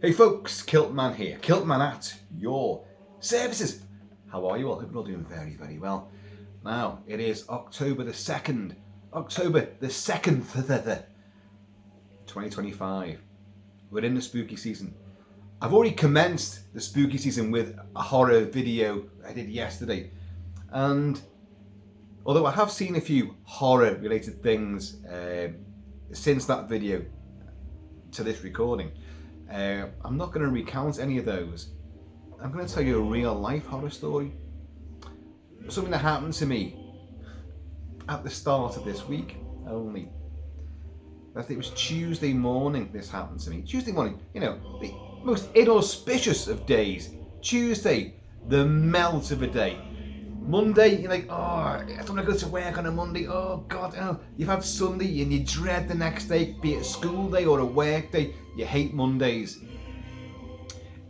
Hey folks, Kilt-Man here. Kilt-Man at your services. How are you all? Hope you're all doing very, very well. Now, it is October the 2nd. October the 2nd, 2025. We're in the spooky season. I've already commenced the spooky season with a horror video I did yesterday. And although I have seen a few horror related things since that video to this recording, I'm not going to recount any of those. I'm going to tell you a real life horror story. Something that happened to me at the start of this week only. It was Tuesday morning this happened to me. Tuesday morning, you know, the most inauspicious of days. Tuesday, the melt of a day. Monday, you're like, oh, I don't want to go to work on a Monday. Oh God, oh. You've had Sunday and you dread the next day, be it a school day or a work day. You hate Mondays.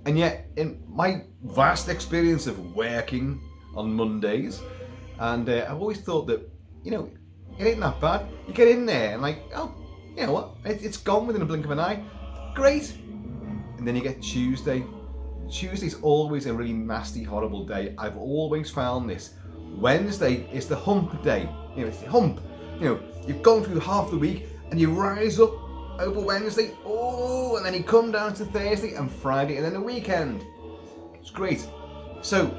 And yet, in my vast experience of working on Mondays, and I've always thought that, you know, it ain't that bad. You get in there and like, oh, you know what? It's gone within a blink of an eye. Great. And then you get Tuesday. Tuesday's always a really nasty, horrible day. I've always found this. Wednesday is the hump day. You know, it's the hump. You know, you've gone through half the week and you rise up over Wednesday. Oh, and then you come down to Thursday and Friday and then the weekend. It's great. So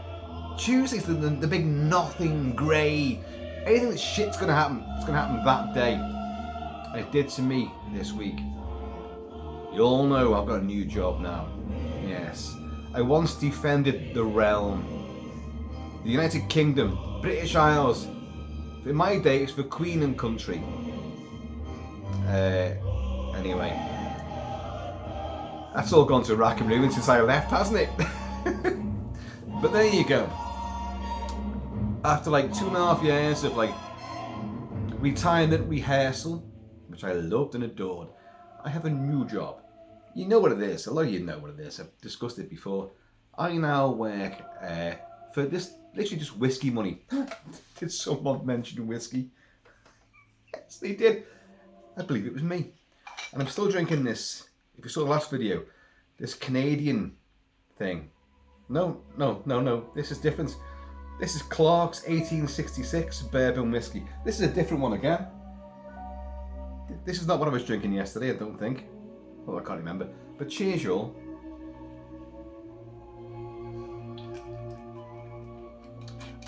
Tuesday's the big nothing grey. Anything that shit's gonna happen, it's gonna happen that day. And it did to me this week. You all know I've got a new job now. Yes. I once defended the realm, the United Kingdom, British Isles. In my day, it's for Queen and country. Anyway, that's all gone to rack and ruin since I left, hasn't it? But there you go. After like 2.5 years of like retirement rehearsal, which I loved and adored, I have a new job. You know what it is. A lot of you know what it is. I've discussed it before. I now work for this, literally just whiskey money. Did someone mention whiskey? Yes, they did. I believe it was me. And I'm still drinking this, if you saw the last video, this Canadian thing. No. This is different. This is Clark's 1866 bourbon whiskey. This is a different one again. This is not what I was drinking yesterday, I don't think. Well, I can't remember. But cheers, y'all.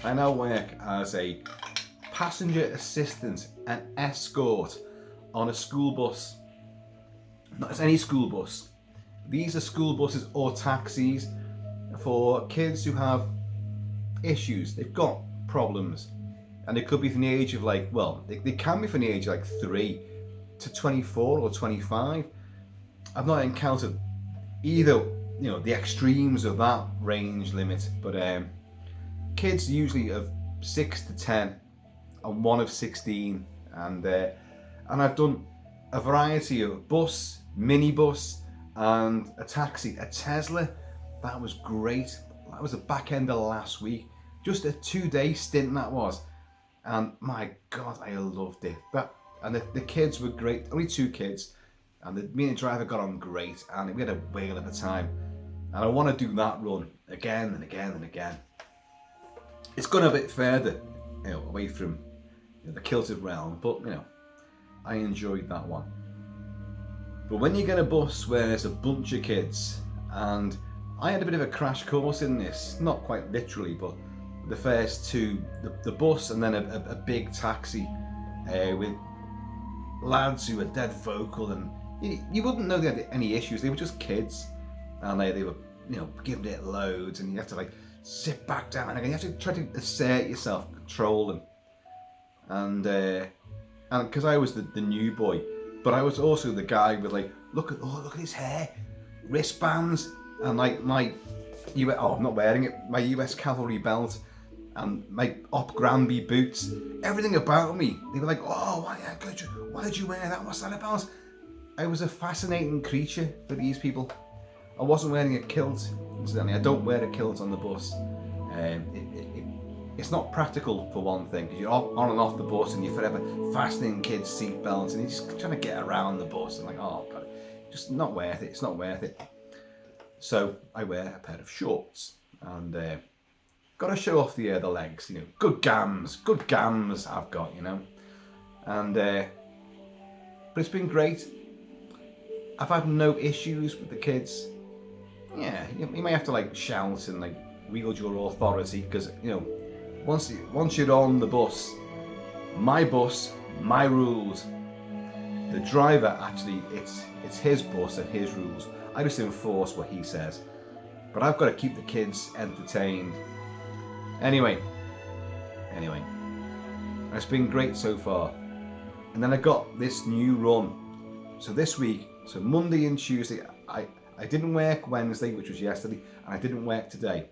I now work as a passenger assistant and escort on a school bus. Not as any school bus. These are school buses or taxis for kids who have issues. They've got problems. And it could be from the age of like, well, they can be from the age of like 3 to 24 or 25. I've not encountered either, you know, the extremes of that range limit, but kids usually of 6 to 10 and one of 16, and I've done a variety of bus, minibus, and a taxi, a Tesla. That was great. That was the back end of last week. Just a 2-day stint that was, and my God, I loved it. And the kids were great. Only 2 kids. And me and the driver got on great, and we had a whale of a time. And I want to do that run again and again and again. It's gone a bit further, you know, away from, you know, the kilted realm, but you know, I enjoyed that one. But when you get a bus where there's a bunch of kids, and I had a bit of a crash course in this, not quite literally, but the first 2, the bus and then a big taxi with lads who were dead vocal, and you wouldn't know they had any issues. They were just kids, and they were, you know, giving it loads, and you have to like sit back down, and you have to try to assert yourself, control them, and because I was the new boy, but I was also the guy with like, look at his hair, wristbands, and like my I'm not wearing it, my US Cavalry belt, and my Op Granby boots, everything about me. They were like, oh, why did you wear that? What's that about? I was a fascinating creature for these people. I wasn't wearing a kilt, incidentally. I don't wear a kilt on the bus. It's not practical for one thing, because you're on and off the bus and you're forever fastening kids' seatbelts and you're just trying to get around the bus. I'm like, oh God, just not worth it. It's not worth it. So I wear a pair of shorts and got to show off the legs, you know, good gams I've got, you know, and but it's been great. I've had no issues with the kids. Yeah, you may have to like shout and like wield your authority because, you know, once you're on the bus, my rules. The driver actually, it's his bus and his rules. I just enforce what he says, but I've got to keep the kids entertained. Anyway, it's been great so far. And then I got this new run. So this week, so Monday and Tuesday, I didn't work Wednesday, which was yesterday, and I didn't work today.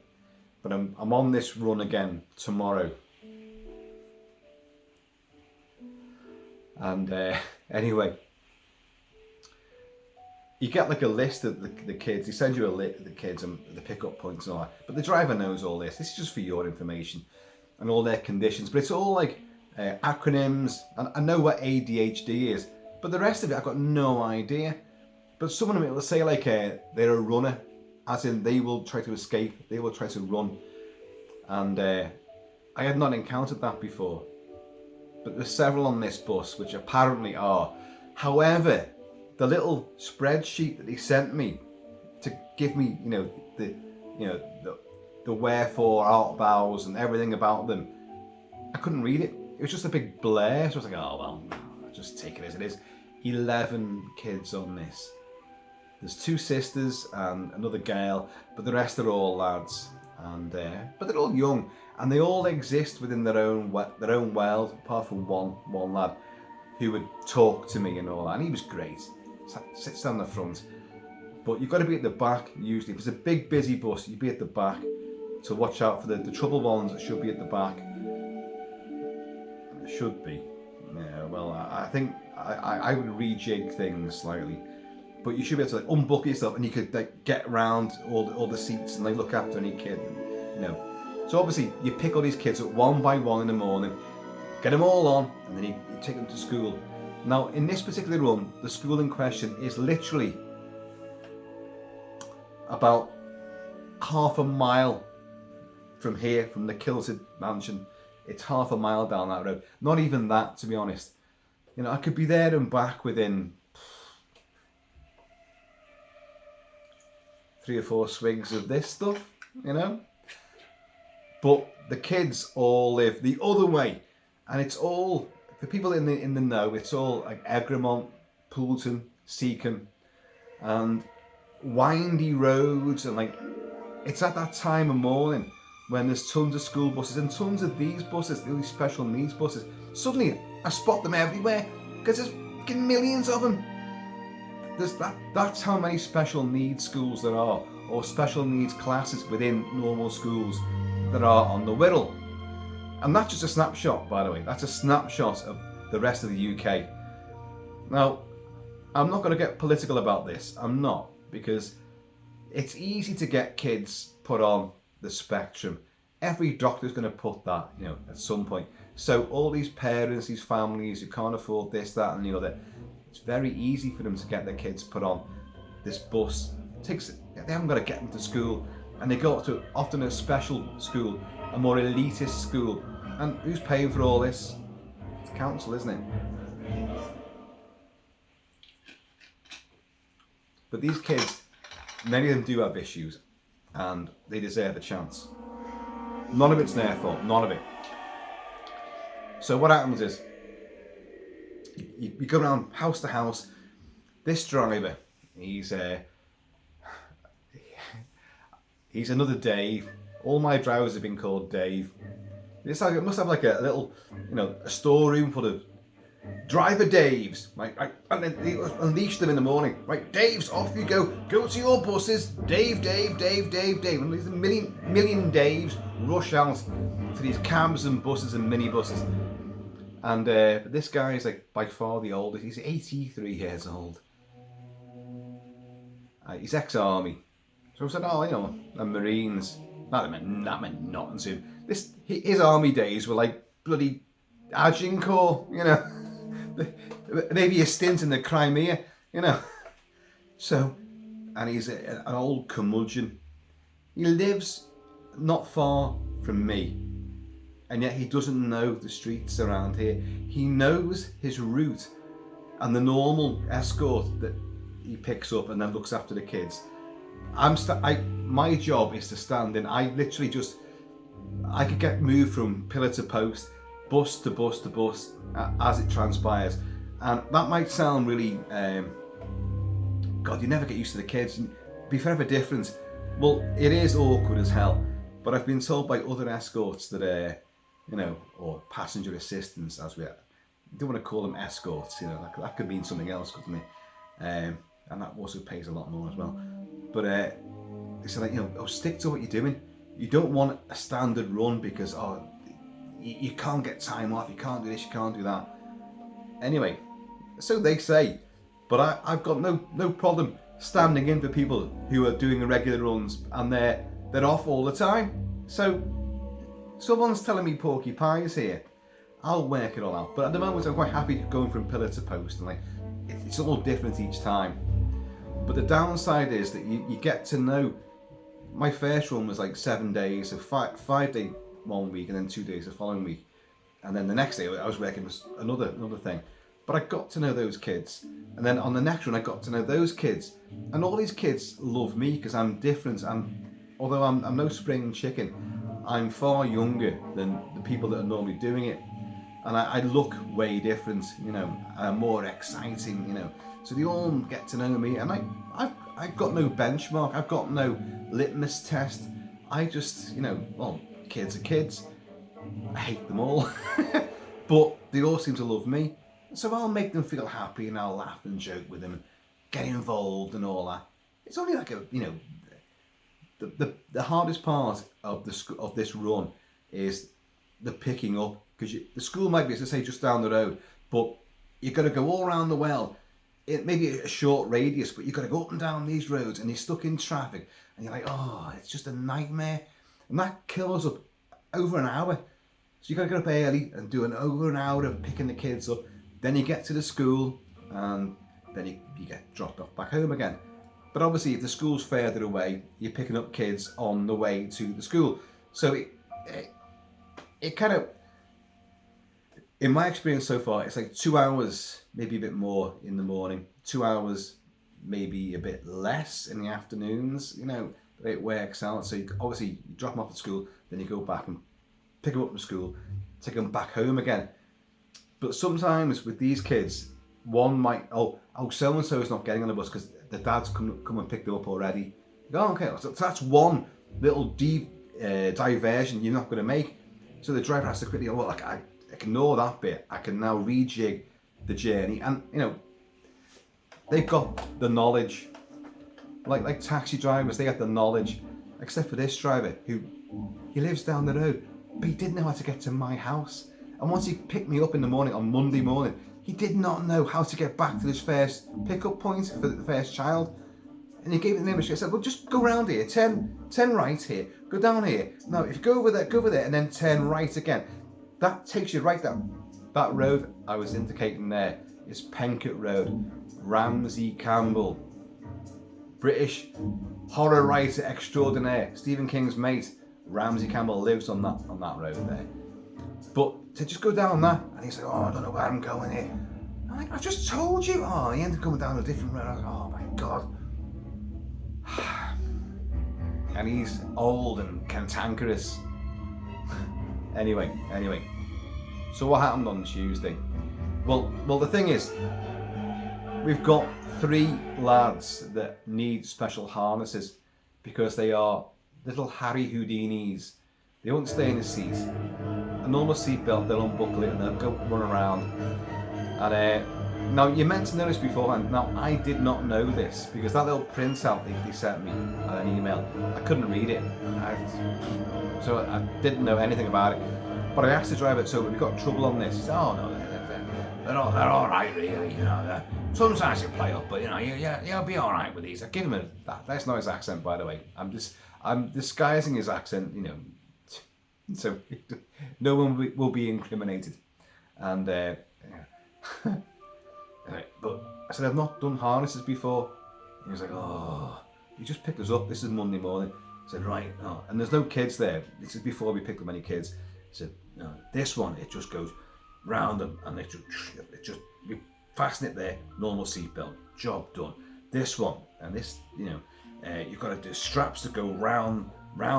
But I'm on this run again tomorrow. And anyway, you get like a list of the kids. They send you a list of the kids and the pickup points and all that. But the driver knows all this. This is just for your information and all their conditions. But it's all like acronyms. And I know what ADHD is, but the rest of it I've got no idea. But some of them it will say like they're a runner, as in they will try to escape. They will try to run. And I had not encountered that before. But there's several on this bus which apparently are. However, the little spreadsheet that he sent me to give me, the wherefore, art vows and everything about them, I couldn't read it. It was just a big blur. So I was like, oh well, I'll just take it as it is. 11 kids on this. There's 2 sisters and another girl, but the rest are all lads. And but they're all young, and they all exist within their own world, apart from one lad who would talk to me and all that, and he was great. Sits down the front, but you've got to be at the back usually. If it's a big busy bus, you'd be at the back to watch out for the trouble ones that should be at the back. Should be. Yeah, well, I think I would rejig things slightly, but you should be able to like unbuckle yourself, and you could like get around all the seats and like look after any kid, you know. So obviously you pick all these kids up one by one in the morning, get them all on, and then you take them to school. Now in this particular run, the school in question is literally about half a mile from here, from the Kilt-Man mansion. It's half a mile down that road. Not even that, to be honest. You know, I could be there and back within 3 or 4 swigs of this stuff, you know. But the kids all live the other way, and it's all, for people in the know, it's all like Egremont, Poulton, Seacombe, and windy roads, and like it's at that time of morning when there's tons of school buses and tons of these buses, these special needs buses. Suddenly I spot them everywhere because there's fucking millions of them. That's how many special needs schools there are, or special needs classes within normal schools that are on the Wirral. And that's just a snapshot, by the way. That's a snapshot of the rest of the UK. Now, I'm not going to get political about this. I'm not, because it's easy to get kids put on the spectrum. Every doctor's going to put that, you know, at some point. So all these parents, these families who can't afford this, that, and the other, it's very easy for them to get their kids put on this bus. They haven't got to get them to school, and they go to often a special school, a more elitist school. And who's paying for all this? It's council, isn't it? But these kids, many of them do have issues, and they deserve a chance. None of it's their fault, none of it. So what happens is, you go around house to house. This driver, he's another Dave. All my drivers have been called Dave. It must have like a little, you know, a storeroom full of driver Daves, right? And then they unleash them in the morning, right? Daves, off you go. Go to your buses. Dave. And there's a million Daves rush out to these cabs and buses and minibuses. And this guy is like by far the oldest. He's 83 years old. He's ex-army. So I said, oh, you know, the Marines. That meant nothing to him. His army days were like bloody Agincourt, you know. Maybe a stint in the Crimea, you know. So and he's an old curmudgeon. He lives not far from me, and yet he doesn't know the streets around here. He knows his route and the normal escort that he picks up and then looks after the kids. My job is to stand in. I could get moved from pillar to post, bus to bus to bus, as it transpires. And that might sound really, God, you never get used to the kids. And be forever different. Well, it is awkward as hell. But I've been told by other escorts that, or passenger assistants, as we don't want to call them escorts. That could mean something else, couldn't it? And that also pays a lot more as well. But they said, stick to what you're doing. You don't want a standard run because you can't get time off, you can't do this, you can't do that. Anyway, so they say, but I've got no problem standing in for people who are doing the regular runs and they're off all the time. So someone's telling me porky pies here. I'll work it all out. But at the moment I'm quite happy going from pillar to post, and it's all different each time. But the downside is that you get to know. My first run was 7 days, so 5 days 1 week and then 2 days the following week. And then the next day I was working with another thing. But I got to know those kids. And then on the next run I got to know those kids. And all these kids love me because I'm different. Although I'm no spring chicken, I'm far younger than the people that are normally doing it. And I look way different, I'm more exciting, So they all get to know me, and I've got no benchmark, I've got no litmus test. I just, kids are kids. I hate them all, but they all seem to love me. So I'll make them feel happy, and I'll laugh and joke with them, and get involved and all that. It's only the hardest part of this run is the picking up, because the school might be, as I say, just down the road, but you've got to go all around the well. It may be a short radius, but you've got to go up and down these roads, and you're stuck in traffic, and you're like, it's just a nightmare. And that kills up over an hour. So you've got to get up early and do over an hour of picking the kids up. Then you get to the school, and then you get dropped off back home again. But obviously, if the school's further away, you're picking up kids on the way to the school. So it kind of, in my experience so far, it's 2 hours, maybe a bit more in the morning, 2 hours, maybe a bit less in the afternoons, it works out. So obviously you drop them off at school, then you go back and pick them up from school, take them back home again. But sometimes with these kids, one might, so-and-so is not getting on the bus because the dad's come and picked them up already. Okay, so that's one little diversion you're not going to make. So the driver has to quickly, I ignore that bit. I can now rejig the journey, and they've got the knowledge. Like taxi drivers, they got the knowledge. Except for this driver, he lives down the road, but he didn't know how to get to my house. And once he picked me up in the morning on Monday morning, he did not know how to get back to his first pickup point for the first child. And he gave it the name of. I said, well, just go round here, turn right here, go down here. Now, if you go over there, and then turn right again. That takes you right down. That road I was indicating there is Penkett Road. Ramsey Campbell, British horror writer extraordinaire, Stephen King's mate. Ramsey Campbell lives on that road there. But to just go down that, and he's like, I don't know where I'm going here. I'm like, I've just told you. He ended up coming down a different road. I was like, oh my God. And he's old and cantankerous. Anyway. So what happened on Tuesday? Well, the thing is, we've got 3 lads that need special harnesses because they are little Harry Houdinis. They won't stay in the seat. A normal seatbelt, they'll unbuckle it and they'll go run around. And now you meant to know this beforehand. Now I did not know this because that little printout they sent me on an email, I couldn't read it. So I didn't know anything about it. But I asked the driver, so have you got trouble on this? He said, no, they're all right, really. Sometimes you play up, but you'll be all right with these. I give him that's not his accent, by the way. I'm disguising his accent, so no one will be incriminated. And but I said, I've not done harnesses before. He was like, oh, he just picked us up. This is Monday morning. I said, right, oh. And there's no kids there. This is before we picked up any kids. He said, no, this one, it just goes round them and it just you fasten it there, normal seatbelt, job done. This one, and this, you've got to do straps that go round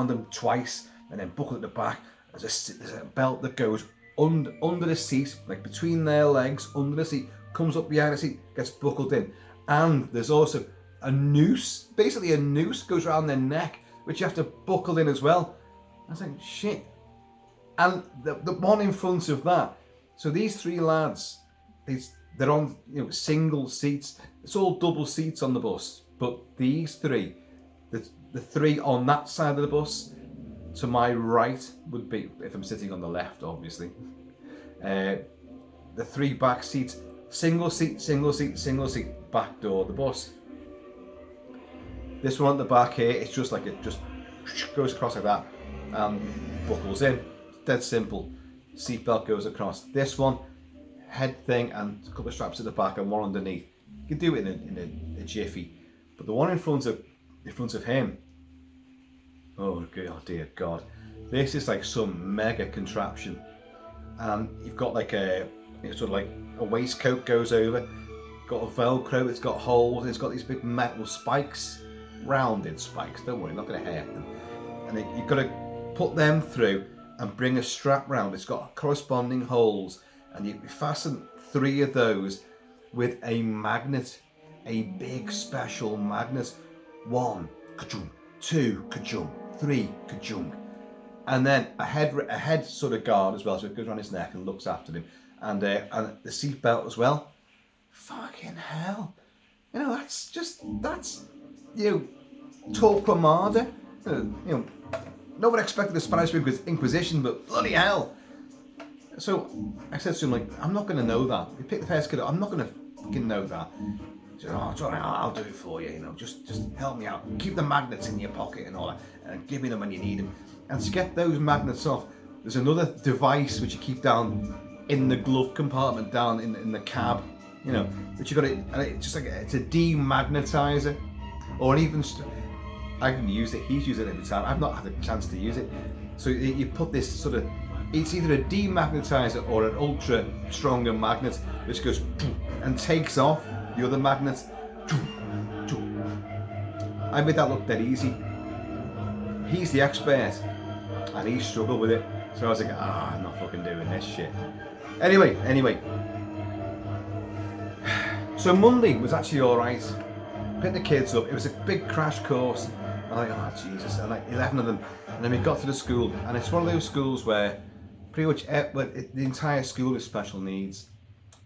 them twice and then buckle at the back. There's a belt that goes under the seat, like between their legs, under the seat, comes up behind the seat, gets buckled in. And there's also a noose, basically a noose goes around their neck, which you have to buckle in as well. I was like, shit. And the one in front of that, so these three lads, they're on single seats. It's all double seats on the bus, but these three, the three on that side of the bus, to my right would be, if I'm sitting on the left, obviously, the three back seats, single seat, back door of the bus. This one at the back here, it's just like it just goes across like that and buckles in. Dead simple. Seatbelt goes across. This one, head thing and a couple of straps at the back and one underneath. You can do it in a jiffy. But the one in front of him, oh dear God, this is like some mega contraption. And you've got like sort of like a waistcoat goes over, got a Velcro, it's got holes, it's got these big metal spikes, rounded spikes, don't worry, not going to hurt them. And you've got to put them through and bring a strap round. It's got corresponding holes, and you fasten three of those with a magnet, a big special magnet. 1, ka-chung, 2, ka-chung, 3, ka-chung. And then a head sort of guard as well, so it goes around his neck and looks after him. And the seat belt as well. Fucking hell. That's Torquemada. No one expected the Spanish Inquisition, but bloody hell. So I said to him, like, I'm not going to know that. He picked the first kid up, I'm not going to fucking know that. He said, oh, it's all right, I'll do it for you, just help me out. Keep the magnets in your pocket and all that, and give me them when you need them. And to get those magnets off, there's another device which you keep down in the glove compartment, down in the cab, that you got it, and it's just like, it's a demagnetizer, or even, I haven't used it, he's used it every time, I've not had a chance to use it. So you put this sort of, it's either a demagnetizer or an ultra stronger magnet, which goes and takes off the other magnet. I made that look dead easy. He's the expert, and he struggled with it. So I was like, I'm not fucking doing this shit. Anyway. So Monday was actually alright. Picked the kids up. It was a big crash course. I'm like, oh Jesus, and like 11 of them. And then we got to the school, and it's one of those schools where pretty much the entire school is special needs.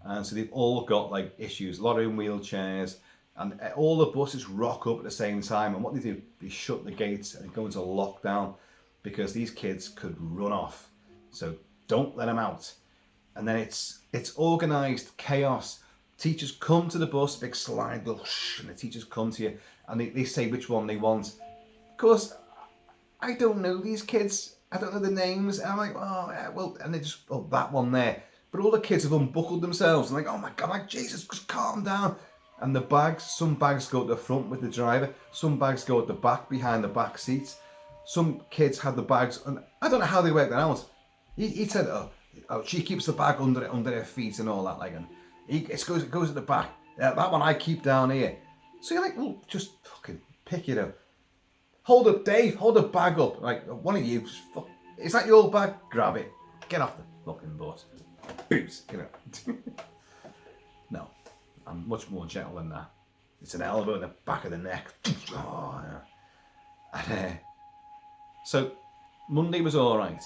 And so they've all got like issues, a lot of in wheelchairs, and all the buses rock up at the same time. And what they do, they shut the gates and go into lockdown because these kids could run off. So don't let them out. And then it's organised chaos. Teachers come to the bus, big slide, and the teachers come to you and they say which one they want. Of course, I don't know these kids. I don't know the names. And I'm like, oh, yeah, well, and they just, oh, that one there. But all the kids have unbuckled themselves and like, oh my God, like, Jesus, just calm down. And the bags, some bags go at the front with the driver. Some bags go at the back, behind the back seats. Some kids had the bags, and I don't know how they worked that out. He said, oh, she keeps the bag under her feet and all that, like, and it goes at the back. That one I keep down here. So you're like, well, just fucking pick it up. Hold up, Dave. Hold the bag up. Like, one of you, is that your bag? Grab it. Get off the fucking bus. Boots. No, I'm much more gentle than that. It's an elbow in the back of the neck. Oh, yeah. And, so Monday was all right.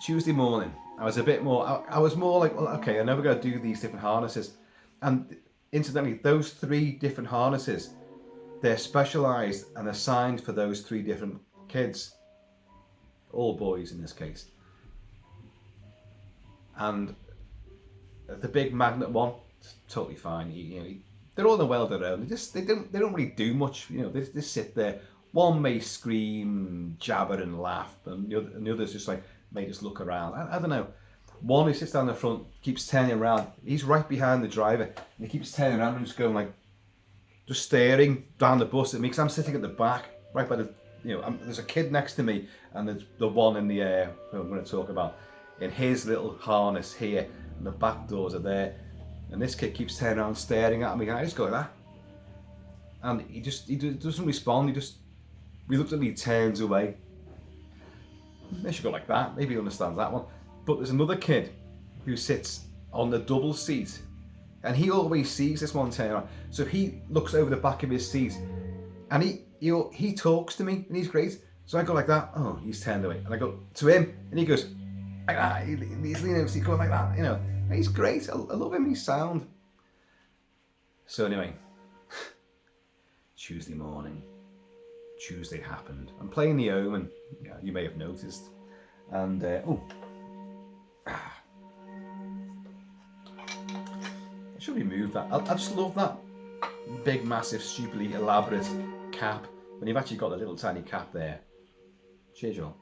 Tuesday morning, I was a bit more. I was more like, well, okay, I know we're going to do these different harnesses, and incidentally, those 3 different harnesses, they're specialised and assigned for those 3 different kids, all boys in this case. And the big magnet one, totally fine. They're all in the world of their own. They don't really do much. They just sit there. One may scream, jabber, and laugh, and the others just like may just look around. I don't know. One who sits down the front keeps turning around. He's right behind the driver, and he keeps turning around and just going like, just staring down the bus at me because I'm sitting at the back, right by the, there's a kid next to me, and there's the one in the who I'm going to talk about, in his little harness here, and the back doors are there, and this kid keeps turning around staring at me, and I just go like that, and he doesn't respond. He looks at me, he turns away. They should go like that. Maybe he understands that one. But there's another kid who sits on the double seat, and he always sees this one turn around. So he looks over the back of his seat, and he talks to me, and he's great. So I go like that. Oh, he's turned away, and I go to him, and he goes like that. He's leaning over the seat, going like that. He's great. I love him. He's sound. So anyway, Tuesday morning. Tuesday happened. I'm playing the Omen. Yeah, you may have noticed. And I should remove that. I just love that big, massive, stupidly elaborate cap when you've actually got a little tiny cap there. Cheers, y'all.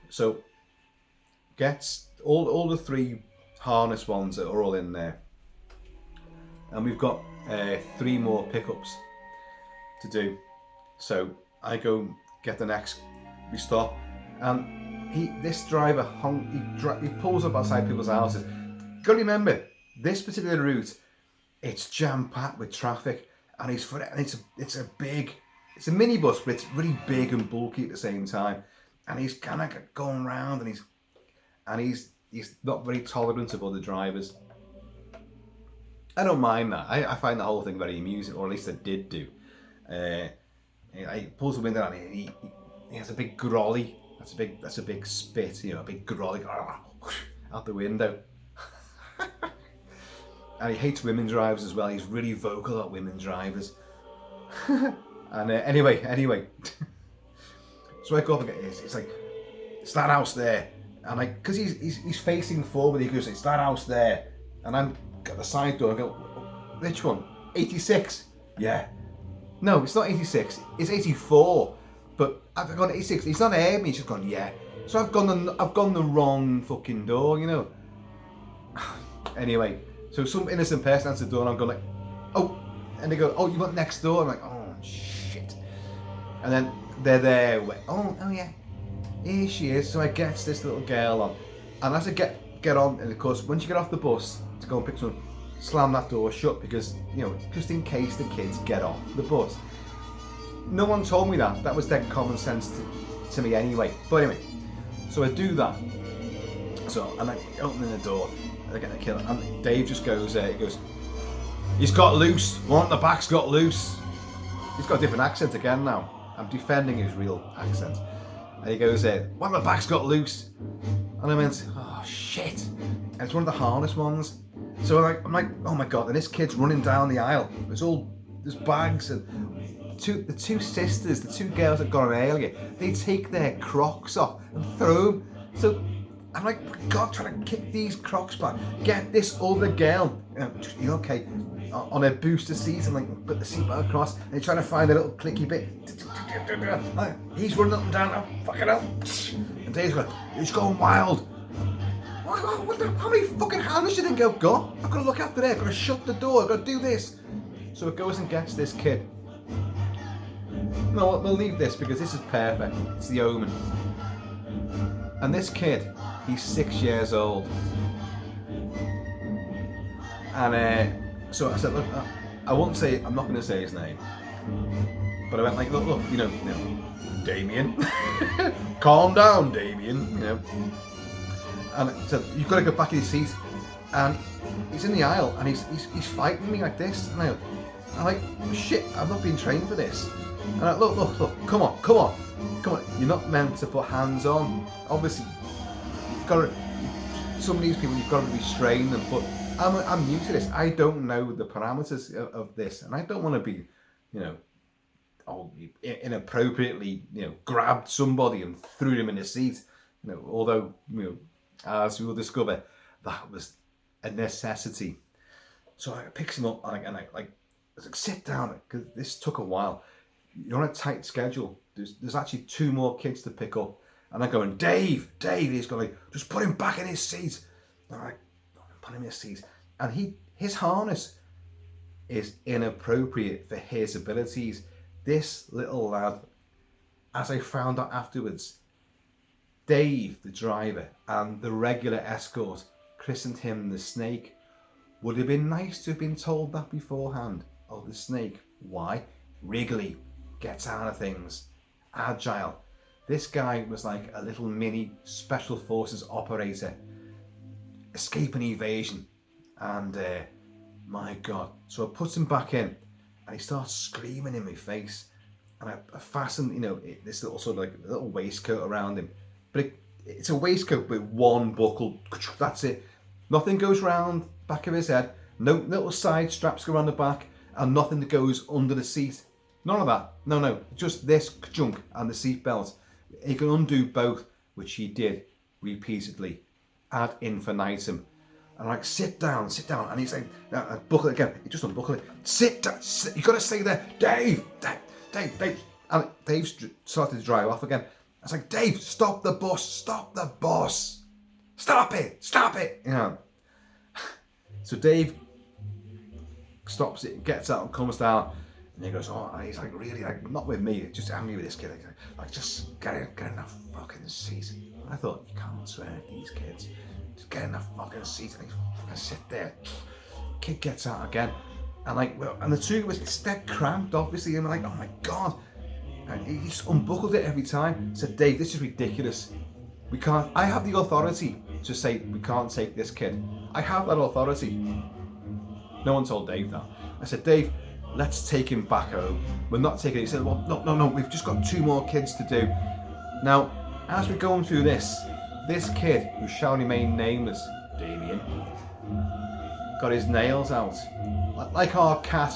So, gets all the 3 harness ones that are all in there. And we've got 3 more pickups to do. So I go get the next, we stop, and this driver he pulls up outside people's houses. Gotta remember, this particular route, it's jam-packed with traffic, and it's a minibus, but it's really big and bulky at the same time. And he's kind of going round, and he's not very tolerant of other drivers. I don't mind that. I find the whole thing very amusing, or at least I did do. He pulls the window down, and he has a big grolly. That's a big spit, a big grolly out the window. And he hates women drivers as well. He's really vocal about women drivers. And anyway. So I go up and it's like, it's that house there. And because he's facing forward, he goes, it's that house there. And I'm at the side door, I go, which one? 86? Yeah. No, it's not 86, it's 84. But I've gone 86, he's not heard me, he's just gone, yeah. So I've gone the wrong fucking door, Anyway, so some innocent person answers the door, and I'm going like, oh. And they go, oh, you went next door? I'm like, oh, shit. And then they're there, oh yeah, here she is. So I get this little girl on. And as I get on, and of course, once you get off the bus to go and pick someone, slam that door shut, because just in case the kids get off the bus. No one told me that. That was dead common sense to me anyway. But anyway, so I do that. So and I open the door, and I get the killer, and Dave just goes, he goes, he's got loose. One at the back's got loose. He's got a different accent again now. I'm defending his real accent. And he goes, one at the back's got loose. And I went, oh shit. And it's one of the harness ones. So I'm like, oh my god, and this kid's running down the aisle. There's bags, and the two sisters, the 2 girls that got on earlier, they take their Crocs off and throw them. So I'm like, God, trying to kick these Crocs back. Get this other girl, okay, on a booster seat, and like put the seatbelt across, and they're trying to find a little clicky bit. He's running up and down, oh, fucking hell. And Dave's going, he's going wild. How many fucking hands do you think I've got? I've got to look after it, I've got to shut the door, I've got to do this. So it goes and gets this kid. No, we'll leave this because this is perfect. It's the Omen. And this kid, he's 6 years old. And so I said, look, I'm not going to say his name. But I went like, look, Damien. Calm down, Damien, And I said, you've got to go back in his seat. And he's in the aisle, and he's fighting me like this. And I'm like, shit, I've not been trained for this. And I, look, come on. You're not meant to put hands on. Obviously, some of these people, you've got to restrain them. But I'm new to this. I don't know the parameters of this, and I don't want to be, inappropriately, grabbed somebody and threw them in the seat. Although, as we will discover, that was a necessity. So I picked him up, and I was like, sit down, because this took a while. You're on a tight schedule. There's actually 2 more kids to pick up. And I'm going, Dave, he's going, just put him back in his seat. And I'm like, put him in a seat. And his harness is inappropriate for his abilities. This little lad, as I found out afterwards, Dave, the driver, and the regular escort christened him the Snake. Would have been nice to have been told that beforehand. Oh, the Snake. Why? Wriggly, gets out of things, agile. This guy was like a little mini special forces operator, escape and evasion. And my God. So I put him back in and he starts screaming in my face. And I fastened, this little sort of like a little waistcoat around him. But it's a waistcoat with one buckle. That's it. Nothing goes round back of his head. No little side straps go around the back, and nothing that goes under the seat. None of that. No. Just this junk and the seat belt. He can undo both, which he did repeatedly ad infinitum. And I'm like, sit down. And he's like, buckle it again. He just unbuckle it. Sit down. You got to stay there. Dave. And Dave started to drive off again. I was like, Dave, stop the bus. Stop it. So Dave stops it, gets out and comes down. And he goes, and he's like, really, like, not with me, just angry with this kid. Like, just get in that fucking seat. And I thought, you can't swear at these kids. Just get in that fucking seat and fucking sit there. Kid gets out again. And and the two of us, it's dead cramped, obviously. And we're like, oh my God. And he just unbuckled it every time. Said, Dave, this is ridiculous. We can't, I have the authority to say we can't take this kid. I have that authority. No one told Dave that. I said, Dave, let's take him back home. We're not taking it. He said, well, no, we've just got 2 more kids to do. Now, as we're going through this kid, who shall remain nameless, Damien, got his nails out, like our cat,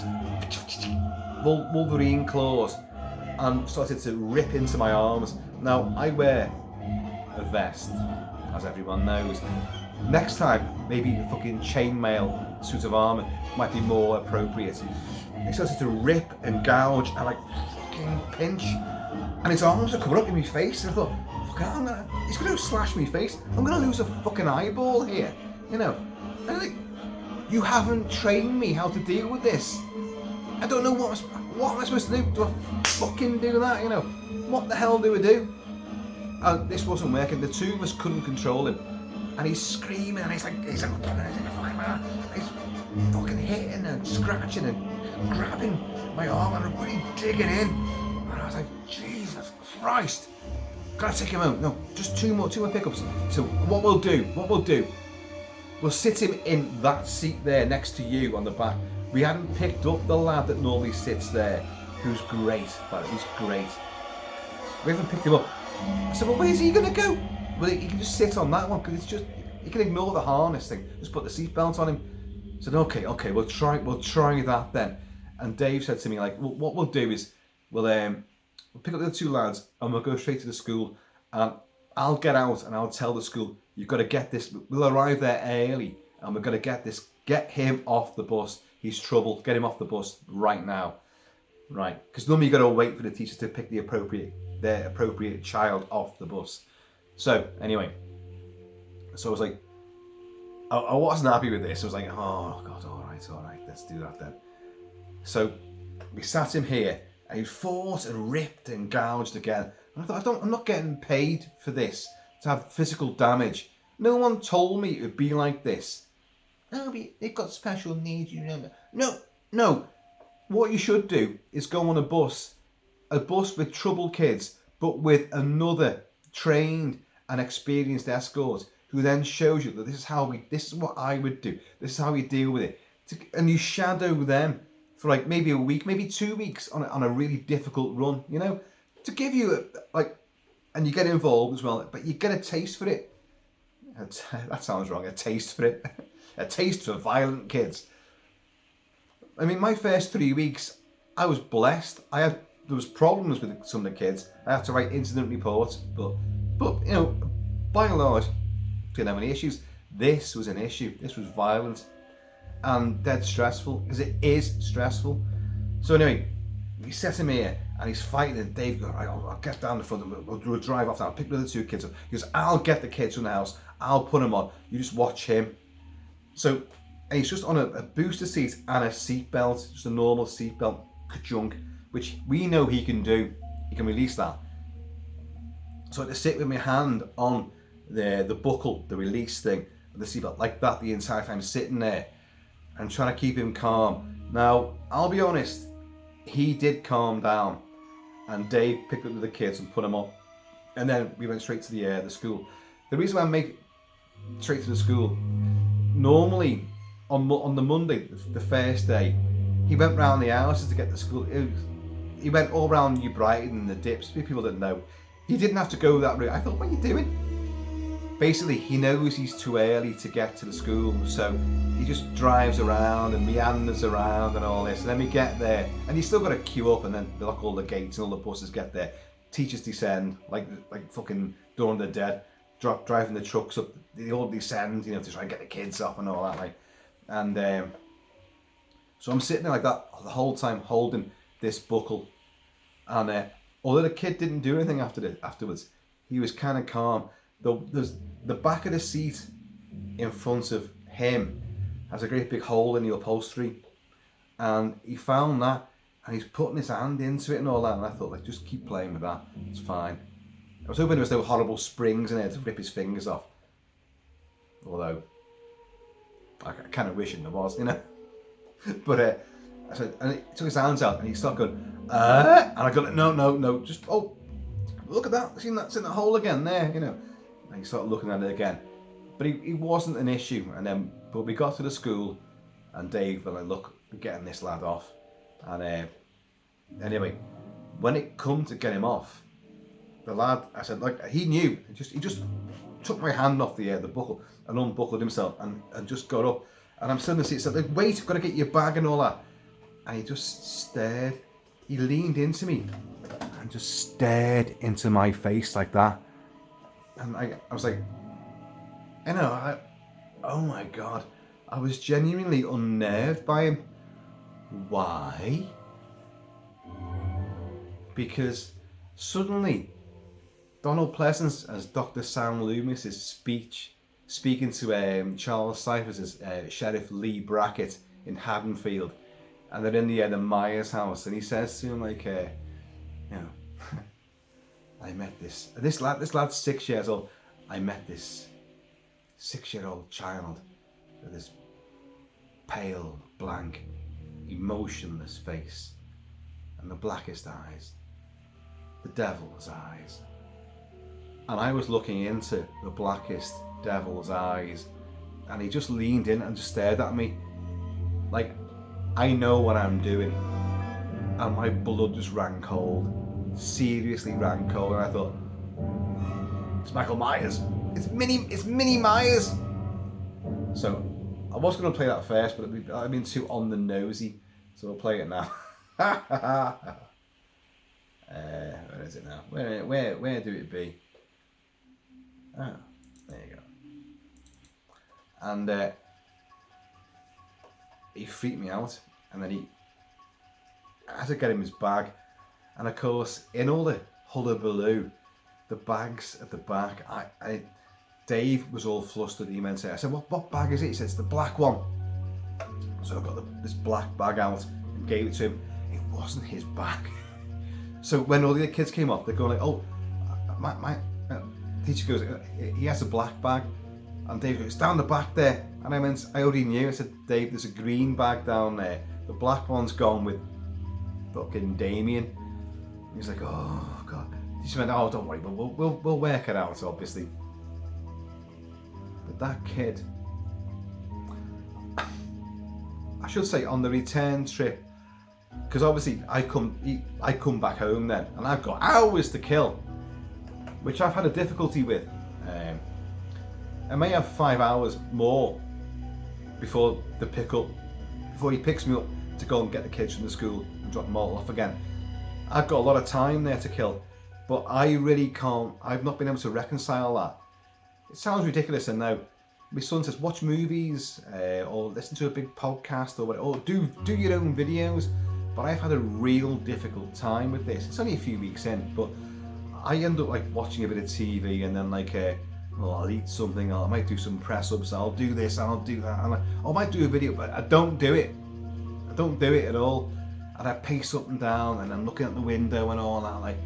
Wolverine claws, and started to rip into my arms. Now, I wear a vest, as everyone knows. Next time, maybe a fucking chainmail suit of armour might be more appropriate. He started to rip and gouge and fucking pinch, and his arms are coming up in my face. And I thought, he's going to slash me face. I'm going to lose a fucking eyeball here, And I'm like, you haven't trained me how to deal with this. I don't know what am I supposed to do? Do I fucking do that? What the hell do we do? And this wasn't working. The two of us couldn't control him, and he's screaming, and he's fucking hitting and scratching and grabbing my arm and really digging in. And I was like, Jesus Christ, gotta take him out. No, just two more pickups. So what we'll do, we'll sit him in that seat there next to you on the back. We hadn't picked up the lad that normally sits there, who's great, but he's great. We haven't picked him up. I said, well, where's he going to go? Well, he can just sit on that one, because it's just, he can ignore the harness thing. Just put the seatbelt on him. I said, okay, we'll try that then. And Dave said to me, like, well, what we'll do is, we'll pick up the other 2 lads, and we'll go straight to the school, and I'll get out, and I'll tell the school, you've got to get this, we'll arrive there early, and we're going to get him off the bus. He's trouble, get him off the bus right now. Right, because normally you've got to wait for the teacher to pick their appropriate child off the bus. So anyway, so I was like, I wasn't happy with this. I was like, oh God, all right, let's do that then. So we sat him here, and he fought and ripped and gouged again. And I thought, I'm not getting paid for this, to have physical damage. No one told me it would be like this. Oh, they've got special needs, you remember. No. What you should do is go on a bus with troubled kids, but with another trained and experienced escort, who then shows you that this is what I would do. This is how we deal with it. And you shadow them for like maybe a week, maybe 2 weeks on a really difficult run, to give you and you get involved as well, but you get a taste for it. That sounds wrong, a taste for it. A taste for violent kids. I mean, my first 3 weeks, I was blessed. There was problems with some of the kids. I had to write incident reports, but by and large, didn't have any issues. This was an issue. This was violent and dead stressful, because it is stressful. So anyway, we set him here, and he's fighting, and Dave goes, right, I'll get down the front, and we'll drive off now. I'll pick the other 2 kids up. He goes, I'll get the kids from the house. I'll put them on. You just watch him. So and he's just on a booster seat and a seatbelt, just a normal seatbelt, ka-junk, which we know he can do. He can release that. So I had to sit with my hand on the buckle, the release thing, the seatbelt, like that the entire time, sitting there and trying to keep him calm. Now, I'll be honest, he did calm down, and Dave picked up the kids and put them up, and then we went straight to the school. The reason why I make straight to the school, normally on the Monday, the first day, he went round the houses to get to school. He went all round New Brighton and the dips. People didn't know. He didn't have to go that route. I thought, what are you doing? Basically, he knows he's too early to get to the school, so he just drives around and meanders around and all this. And then we get there, and he's still got to queue up, and then they lock all the gates and all the buses get there. Teachers descend like fucking Dawn of the Dead, driving the trucks up. They all descend, to try and get the kids off and all that, like. And so I'm sitting there like that the whole time, holding this buckle, and although the kid didn't do anything afterwards, he was kind of calm. The back of the seat in front of him has a great big hole in the upholstery, and he found that, and he's putting his hand into it and all that, and I thought, like, just keep playing with that, it's fine. I was hoping there was no horrible springs in there to rip his fingers off, although I kind of wish there was, but I said, and he took his hands out and he started going, and I got, no, just, oh, look at that, see that's in the hole again there, And he started looking at it again, but he wasn't an issue. And but we got to the school, and Dave was like, look, we're getting this lad off. And anyway, when it come to get him off, the lad, I said, like, he knew, he just took my hand off the buckle and unbuckled himself and just got up. And I'm still in the seat, said, like, wait, I've got to get your bag and all that. And he just stared. He leaned into me and just stared into my face like that. And I was like, oh my God, I was genuinely unnerved by him. Why? Because suddenly, Donald Pleasance as Dr. Sam Loomis's speaking to Charles Cyphers as Sheriff Lee Brackett in Haddonfield, and they're in the Myers house, and he says to him, like, I met this lad's 6 years old. I met this 6-year-old child with this pale, blank, emotionless face and the blackest eyes, the devil's eyes. And I was looking into the blackest devil's eyes, and he just leaned in and just stared at me like, I know what I'm doing. And my blood just ran cold. Seriously ran cold, and I thought, it's Michael Myers. It's Minnie Myers. So I was going to play that first, but I've been too on the nosy, so we'll play it now. Where is it now? Where do it be? Oh, there you go. And he freaked me out, and then I had to get him his bag. And of course, in all the hullabaloo, the bags at the back, Dave was all flustered. He meant to say, I said, what bag is it? He said, it's the black one. So I got this black bag out and gave it to him. It wasn't his bag. So when all the other kids came up, they're going like, oh, my teacher goes, he has a black bag. And Dave goes, it's down the back there. And I already knew. I said, Dave, there's a green bag down there. The black one's gone with fucking Damien. He's like, oh God. He just went, oh, don't worry, but we'll work it out, obviously. But that kid, I should say, on the return trip, because obviously I come back home then, and I've got hours to kill, which I've had a difficulty with. I may have 5 hours more before he picks me up to go and get the kids from the school and drop them all off again. I've got a lot of time there to kill, but I really can't. I've not been able to reconcile that. It sounds ridiculous, and now my son says watch movies or listen to a big podcast or whatever, or do your own videos. But I've had a real difficult time with this. It's only a few weeks in, but I end up like watching a bit of TV and then like or I'll eat something, or I might do some press-ups, I'll do this, and I'll do that, and I might do a video, but I don't do it. I don't do it at all. And I pace up and down, and I'm looking at the window and all that, like,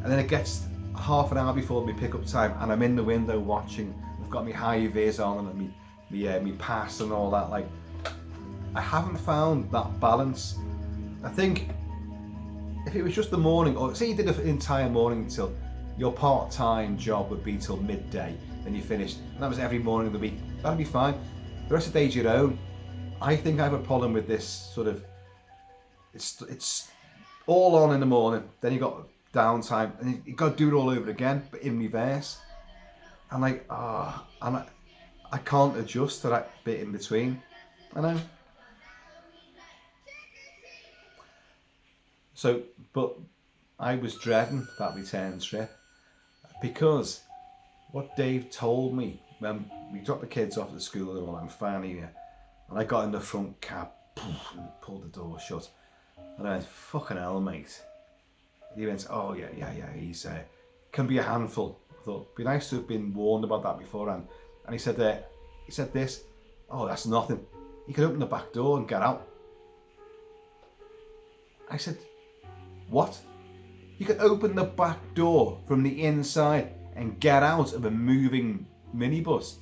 and then it gets half an hour before my pick-up time, and I'm in the window watching. I've got my high vis on and me pass and all that. Like, I haven't found that balance. I think if it was just the morning, or say you did an entire morning till your part-time job would be till midday, then you finished, and that was every morning of the week, that'd be fine. The rest of the day's your own. I think I have a problem with this sort of, it's all on in the morning, then you got downtime, and you got to do it all over again, but in reverse. And like, and I can't adjust to that bit in between. I know. So, but I was dreading that return trip, because what Dave told me when we dropped the kids off at school and all, I'm finally here, and I got in the front cab and pulled the door shut, and I went, fucking hell, mate. He went, oh yeah, he's can be a handful. I thought, it'd be nice to have been warned about that beforehand. And he said this, oh, that's nothing. You can open the back door and get out. I said, what? You can open the back door from the inside and get out of a moving minibus?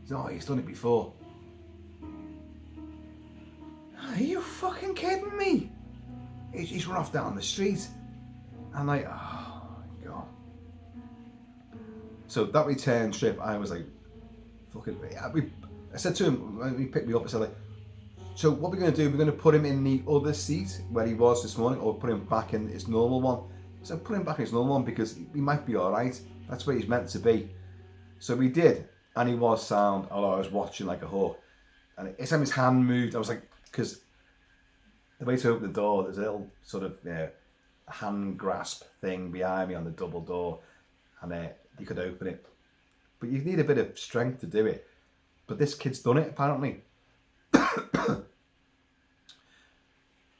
He said, oh, he's done it before. Are you fucking kidding me? He's run off down the street. And like, oh my God. So that return trip, I was like, fucking, I said to him, when he picked me up, I said like, so what we're going to do, we're going to put him in the other seat where he was this morning, or put him back in his normal one. So put him back in his normal one, because he might be all right. That's where he's meant to be. So we did, and he was sound, although I was watching like a hawk. And every time his hand moved, I was like, because the way to open the door, there's a little sort of hand grasp thing behind me on the double door, and you could open it. But you need a bit of strength to do it. But this kid's done it, apparently.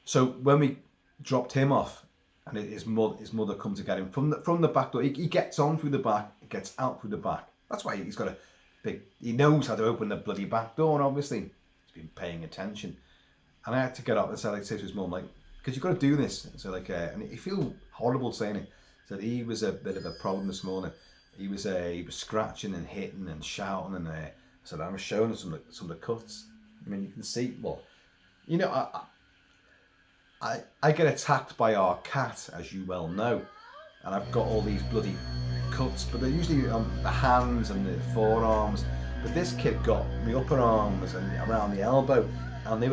So when we dropped him off, and his mother come to get him from the back door, he gets on through the back, gets out through the back. That's why he's got a big, he knows how to open the bloody back door, and obviously he's been paying attention. And I had to get up and say to his mum, like, because you've got to do this. So like, and he feel horrible saying it. So he was a bit of a problem this morning. He was scratching and hitting and shouting, and so I was showing him some of the cuts. I mean, you can see, well, you know, I get attacked by our cat, as you well know, and I've got all these bloody cuts, but they're usually on the hands and the forearms. But this kid got the upper arms and around the elbow, and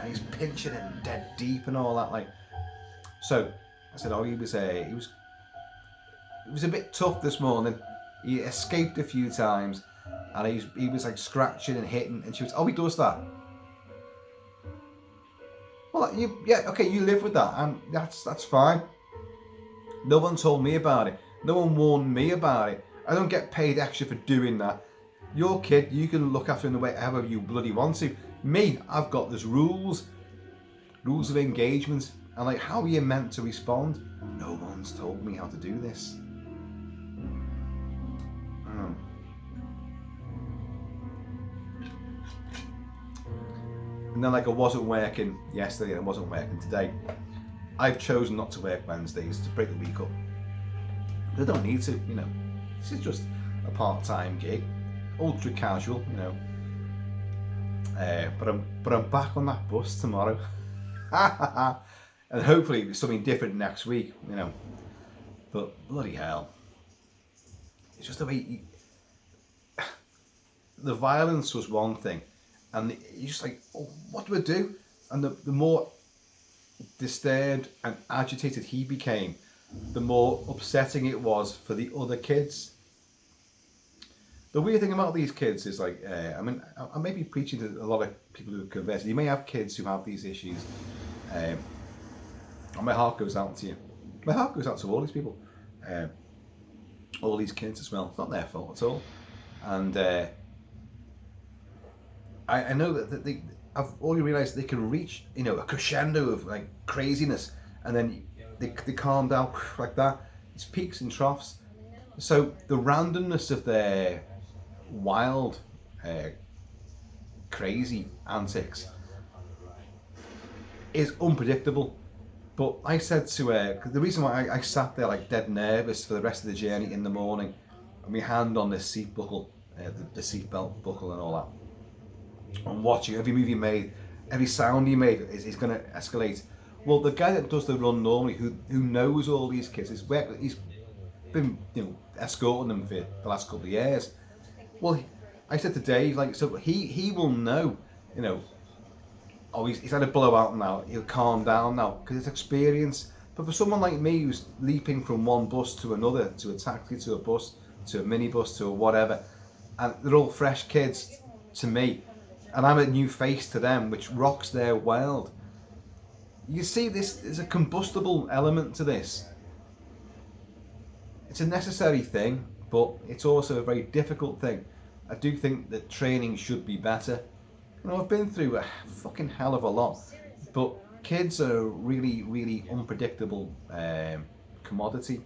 he's pinching it dead deep and all that. Like, so I said, oh, he was a bit tough this morning. He escaped a few times, and he was like scratching and hitting, and she was, oh, he does that. Well, okay, you live with that, and that's fine. No one told me about it. No one warned me about it. I don't get paid extra for doing that. Your kid, you can look after him the way however you bloody want to. Me, I've got this rules of engagement, and like, how are you meant to respond? No one's told me how to do this. And then, like, I wasn't working yesterday and I wasn't working today. I've chosen not to work Wednesdays to break the week up. I don't need to, you know. This is just a part-time gig, ultra casual, you know. But I'm back on that bus tomorrow, and hopefully there's something different next week, you know. But bloody hell, it's just the way the violence was one thing. And you're just like, oh, what do I do? And the more disturbed and agitated he became, the more upsetting it was for the other kids. The weird thing about these kids is like, I mean, I may be preaching to a lot of people who are converted. You may have kids who have these issues. And my heart goes out to you. My heart goes out to all these people. All these kids as well. It's not their fault at all. And I know that I've already realised they can reach, you know, a crescendo of like craziness, and then they calm down like that. It's peaks and troughs. So the randomness of their wild, crazy antics is unpredictable. But I said to her, the reason why I sat there like dead nervous for the rest of the journey in the morning, and my hand on this seat buckle, the seat belt buckle and all that, and watching every move he made, every sound he made is going to escalate. Well, the guy that does the run normally, who knows all these kids, he's been escorting them for the last couple of years. Well, I said to Dave, like, so he will know, oh, he's had a blowout now, he'll calm down now, because it's experience. But for someone like me who's leaping from one bus to another, to a taxi, to a bus, to a minibus, to a whatever, and they're all fresh kids to me, and I'm a new face to them, which rocks their world. You see, there's a combustible element to this. It's a necessary thing, but it's also a very difficult thing. I do think that training should be better. I've been through a fucking hell of a lot, but kids are a really, really unpredictable commodity.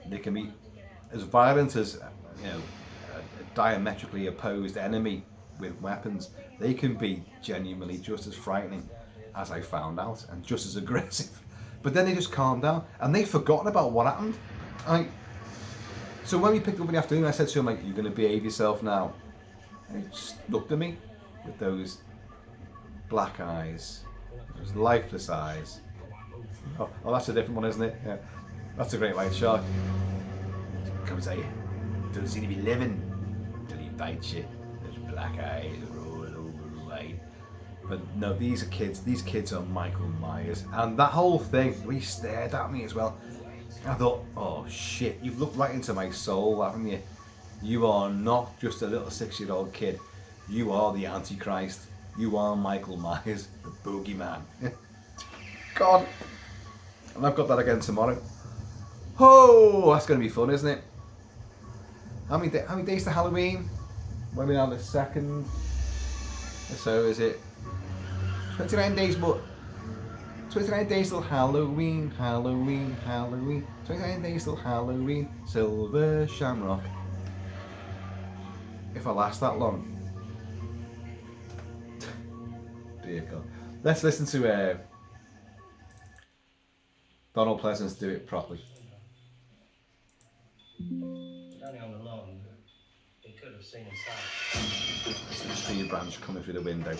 They can be as violent as a diametrically opposed enemy with weapons. They can be genuinely just as frightening, as I found out, and just as aggressive. But then they just calm down, and they've forgotten about what happened. So when we picked up in the afternoon, I said to him, like, "You're going to behave yourself now." And he just looked at me with those black eyes, those lifeless eyes. Oh, that's a different one, isn't it? Yeah, that's a great white shark. Comes at you, doesn't seem to be living until he bites you. Those black eyes roll over wide. But no, these are kids. These kids are Michael Myers, and that whole thing, he stared at me as well. I thought, oh shit, you've looked right into my soul, haven't you? You are not just a little 6-year-old kid. You are the Antichrist. You are Michael Myers, the boogeyman. God. And I've got that again tomorrow. Oh, that's going to be fun, isn't it? How many days to Halloween? When we're on the 2nd. So is it 29 days, but 29 days till Halloween, Halloween, Halloween. 29 days till Halloween, Silver Shamrock. If I last that long. Dear God. Let's listen to Donald Pleasance do it properly. Standing on the lawn, he could have seen inside. There's a tree branch coming through the window.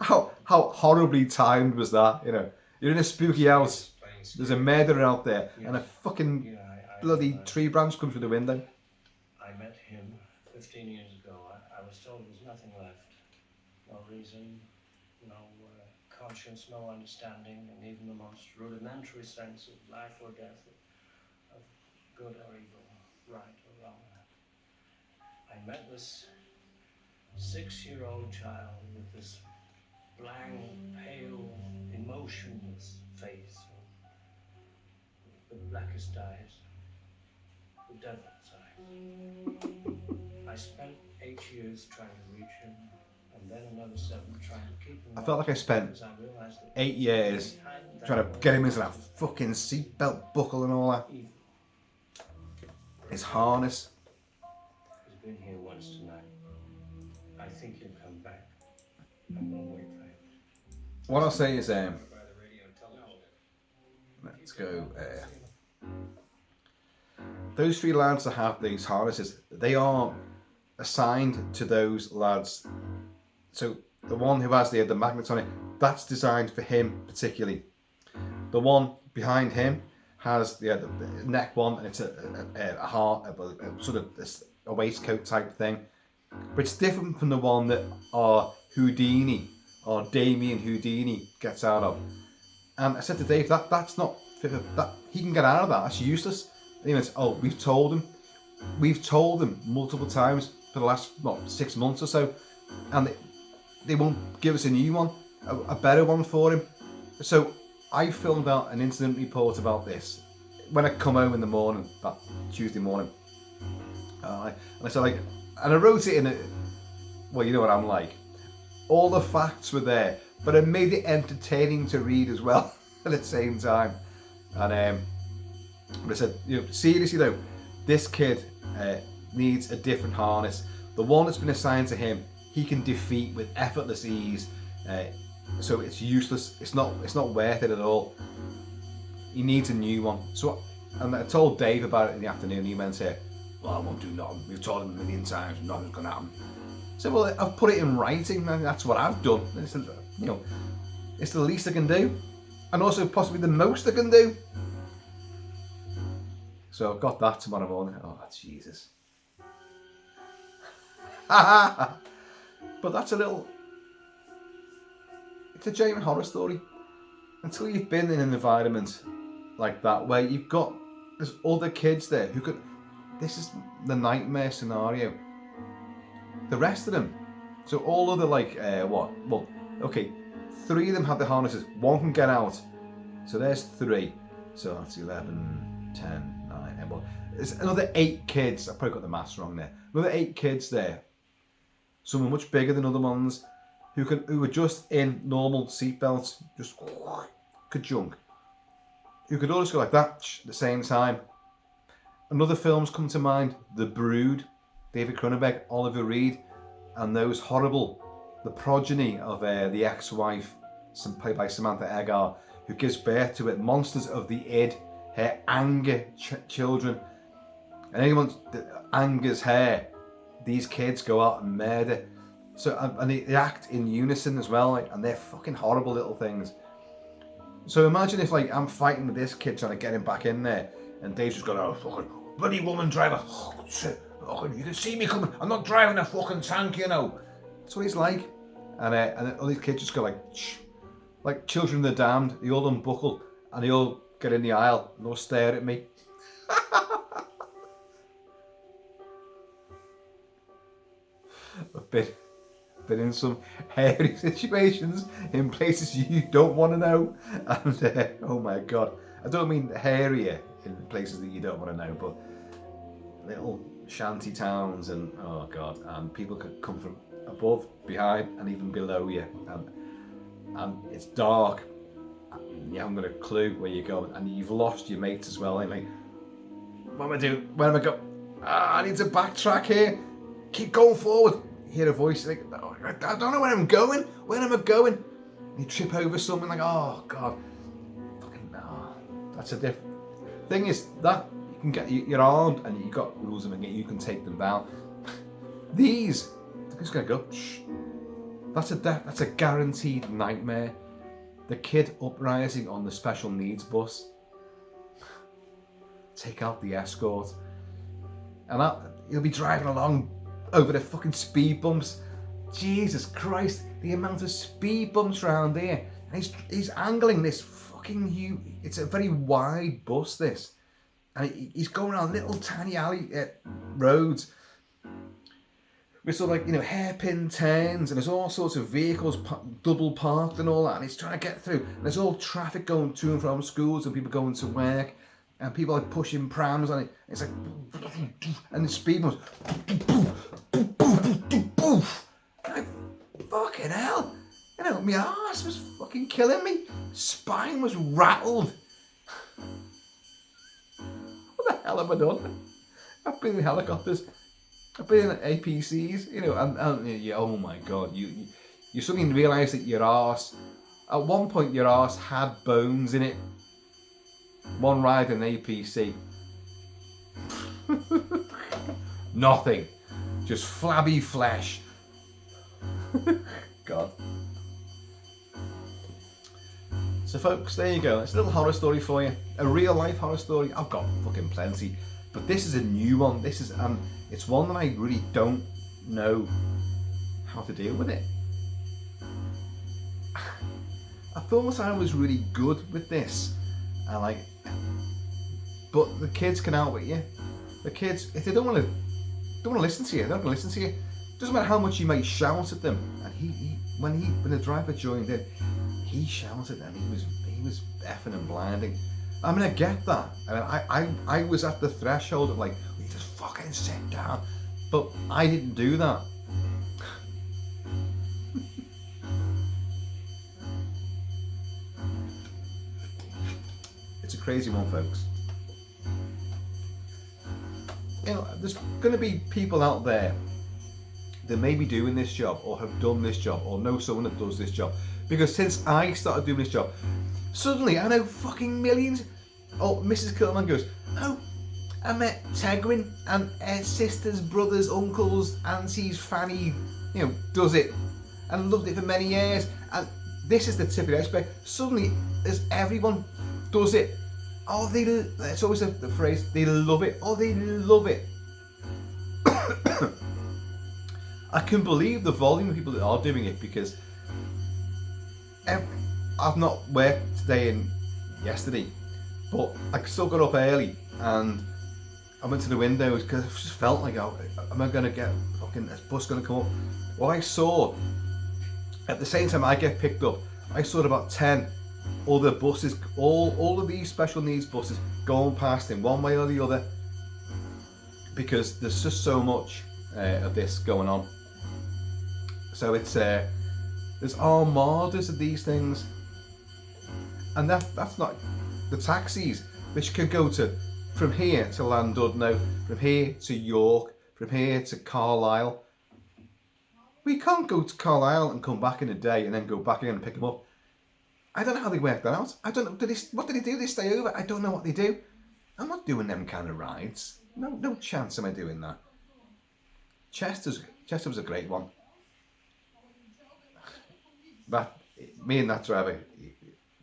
How horribly timed was that? You're in a spooky house. There's a murderer out there, and a fucking bloody tree branch comes through the window. I met him 15 years ago. I was told there was nothing left. No reason, no conscience, no understanding, and even the most rudimentary sense of life or death, of good or evil, right or wrong. I met this 6-year-old child with this blank, pale, emotionless face, the blackest eyes, the devil's eyes. I spent 8 years trying to reach him, and then another 7 trying to keep him. I felt like I spent 8 years trying to get him into that fucking seatbelt buckle and all that. His harness. He's been here once tonight. I think he'll come back. I'm gonna wait for him. What I'll say is, let's go. Those 3 lads that have these harnesses, they are assigned to those lads. So the one who has the magnets on it, that's designed for him particularly. The one behind him has the neck one, and it's a heart, a sort of a waistcoat type thing. But it's different from the one that our Houdini, or Damien Houdini, gets out of. And I said to Dave, that's not fit for that. He can get out of that. That's useless. And he went, oh, we've told him multiple times for the last 6 months or so, and they won't give us a new one, a better one for him. So I filmed out an incident report about this when I come home in the morning, that Tuesday morning. And I said, and I wrote it in well, you know what I'm like. All the facts were there, but I made it entertaining to read as well at the same time. And but I said, seriously though, this kid needs a different harness. The one that's been assigned to him, he can defeat with effortless ease. So it's useless. It's not worth it at all. He needs a new one. So, and I told Dave about it in the afternoon. He went here, well, I won't do nothing. We've told him a million times, nothing's gonna happen. So, well, I've put it in writing, and that's what I've done. It's, it's the least I can do, and also possibly the most I can do. So I've got that tomorrow morning. Oh, Jesus. But that's it's a genuine horror story. Until you've been in an environment like that, where there's other kids there who could, this is the nightmare scenario. The rest of them, so all of the okay, 3 of them have the harnesses, 1 can get out. So there's 3. So that's 11, 10, 9, 10, well, there's another 8 kids. I probably got the maths wrong there. Another 8 kids there. Some are much bigger than other ones who are just in normal seatbelts, just ka-junk. Who could all just go like that at the same time. Another films come to mind, The Brood, David Cronenberg, Oliver Reed, and those horrible, the progeny of the ex-wife, played by Samantha Eggar, who gives birth to it, monsters of the id, her anger children. And anyone that angers her, these kids go out and murder. So, and they act in unison as well, and they're fucking horrible little things. So imagine if I'm fighting with this kid trying to get him back in there, and Dave's just going, oh, fucking bloody woman driver, oh, shit. You can see me coming, I'm not driving a fucking tank, That's what he's like. And all these kids just go like children of the damned. They all unbuckle and they all get in the aisle and they'll stare at me. I've been in some hairy situations in places you don't want to know, and oh my god, I don't mean hairier in places that you don't want to know, but little shanty towns, and oh god, and people could come from above, behind, and even below you, and it's dark, and you haven't got a clue where you're going, and you've lost your mates as well. I'm like, what am I doing? Where am I going? I need to backtrack here. Keep going forward. You hear a voice like, oh, I don't know where I'm going. Where am I going? And you trip over something like, oh god, fucking no. That's a different thing. Is that you can get you're armed and you've got rules of the game. You can take them down. These, they're just gonna go. Shh. That's a guaranteed nightmare. The kid uprising on the special needs bus. Take out the escort, and you'll be driving along over the fucking speed bumps. Jesus Christ, the amount of speed bumps around here. And he's angling this fucking huge. It's a very wide bus, this, and he's going around little tiny alley roads with sort of hairpin turns, and there's all sorts of vehicles double parked and all that, and he's trying to get through. And there's all traffic going to and from schools and people going to work, and people are pushing prams on it. It's like, and the speed bumps. Like, fucking hell. My arse was fucking killing me. Spine was rattled. What the hell have I done? I've been in helicopters. I've been in APCs, and oh my god, you suddenly realise that your arse, at one point your arse had bones in it. One ride in APC. Nothing. Just flabby flesh. God. So folks, there you go. It's a little horror story for you. A real life horror story. I've got fucking plenty. But this is a new one. This is it's one that I really don't know how to deal with it. I thought I was really good with this. But the kids can outwit you. The kids, if they don't want to listen to you, they're not going to listen to you. Doesn't matter how much you might shout at them. And when the driver joined in, he shouted and he was effing and blinding. I mean, I get that. I was at the threshold of you just fucking sit down. But I didn't do that. It's a crazy one, folks. there's going to be people out there that may be doing this job or have done this job or know someone that does this job. Because since I started doing this job, suddenly I know fucking millions. Oh, Mrs. Kilt-Man goes, oh, I met Tegwin and her sisters, brothers, uncles, aunties, Fanny, does it and loved it for many years. And this is the tip of the iceberg. Suddenly, as everyone does it, oh, it's always the phrase, they love it. Oh, they love it. I can believe the volume of people that are doing it, because I've not worked today and yesterday, but I still got up early and I went to the windows because I just felt like, oh, am I going to get fucking, this bus going to come up? Well, I saw, at the same time I get picked up, I saw about 10 other buses, all of these special needs buses going past in one way or the other, because there's just so much of this going on. So it's there's armadas of these things, and that's not the taxis, which could go from here to Llandudno, from here to York, from here to Carlisle. We can't go to Carlisle and come back in a day and then go back again and pick them up. I don't know how they work that out. I don't know. What do they do? They stay over? I don't know what they do. I'm not doing them kind of rides. No chance am I doing that. Chester was a great one. Me and that driver,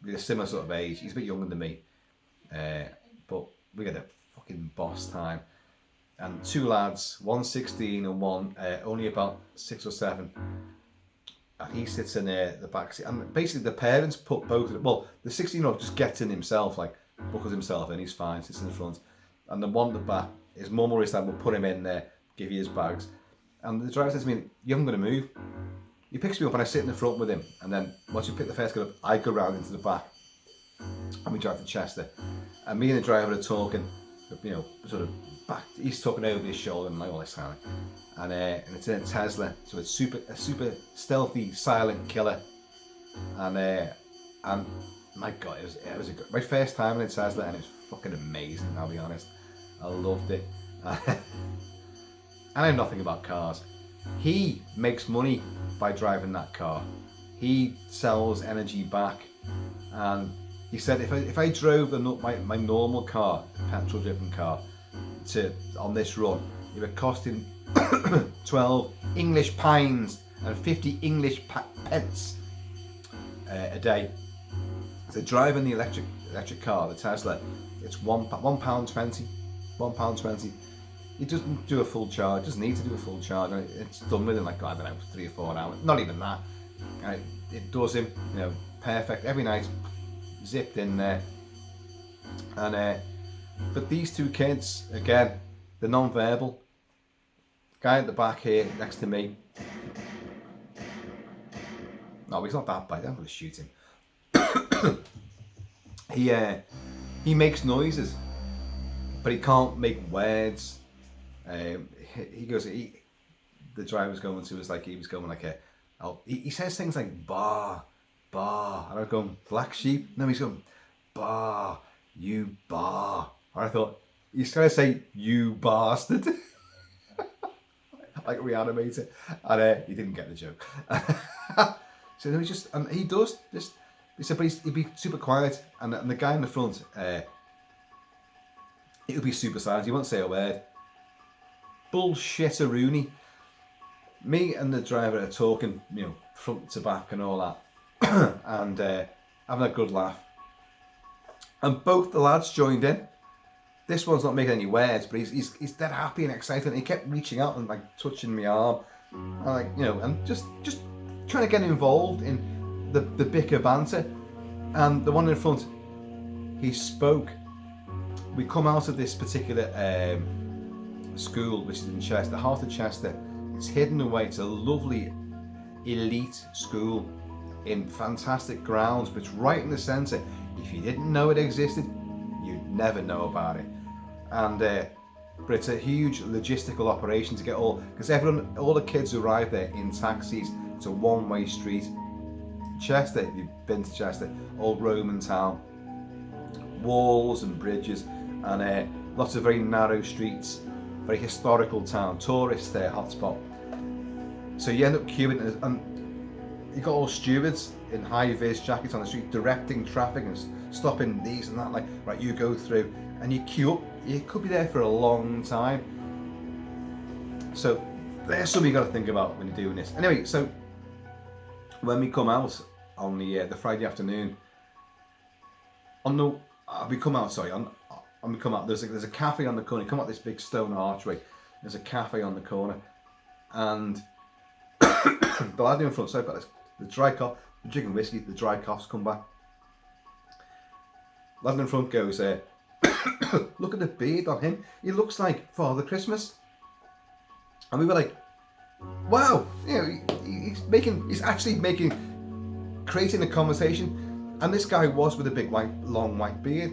we're a similar sort of age. He's a bit younger than me, but we had a fucking boss time. And two lads, one 16 and one only about 6 or 7. And he sits in the back seat. And basically the parents put both of them. Well, the 16-year-old just gets in himself, like buckles himself in, he's fine, sits in the front. And the one at the back, his mum or his dad will put him in there, give you his bags. And the driver says to me, you haven't got to move. He picks me up and I sit in the front with him. And then once we pick the first guy up, I go round into the back. And we drive to Chester. And me and the driver are talking, sort of back. He's talking over his shoulder and like all this kind of. And it's in a Tesla, so it's a super stealthy, silent killer. And my God, it was my first time in a Tesla, and it was fucking amazing. I'll be honest, I loved it. I know nothing about cars. He makes money by driving that car. He sells energy back, and he said if I drove my normal car, petrol-driven car, on this run, it would cost him 12 English pounds and 50 English pence a day. So driving the electric car, the Tesla, it's £1.20. £1.20. He doesn't do a full charge. Doesn't need to do a full charge. It's done within 3 or 4 hours. Not even that. It does him, perfect every night. Zipped in there. And but these two kids, again, they're non-verbal. Guy at the back here next to me. No, he's not that bad. I'm going to shoot him. He makes noises, but he can't make words. He goes. The driver's going to us like he was going like he says things like bar, and I'm going black sheep. No, he's going bar, you bar. And I thought he's trying to say you bastard. Like Reanimator, and he didn't get the joke. So then he does just. He said, but he'd be super quiet, and the guy in the front, it would be super silent. He won't say a word. Bullshit-a-rooney. Me and the driver are talking, front to back and all that, and having a good laugh. And both the lads joined in. This one's not making any words, but he's dead happy and excited. And he kept reaching out and touching my arm, and just trying to get involved in the bicker banter. And the one in front, he spoke. We come out of this particular school, which is in Chester, the heart of Chester. It's hidden away. It's a lovely elite school in fantastic grounds, but it's right in the centre. If you didn't know it existed, you'd never know about it. And but it's a huge logistical operation to get all the kids arrive there in taxis. It's a one-way street. Chester, if you've been to Chester, old Roman town, walls and bridges, and lots of very narrow streets. very historical town, tourist hotspot. So you end up queuing, and you got all stewards in high-vis jackets on the street directing traffic and stopping these and that. Like, right, you go through, and you queue up. You could be there for a long time. So there's something you got to think about when you're doing this. Anyway, so when we come out on the Friday afternoon, on we come out. There's a cafe on the corner. You come out this big stone archway. There's a cafe on the corner, and the lad in front. So I've got the dry cough, the drinking whiskey. The dry coughs come back. Lad in front goes, look at the beard on him. He looks like Father Christmas. And we were like, wow, you know, he's actually creating a conversation. And this guy was with a big long white beard.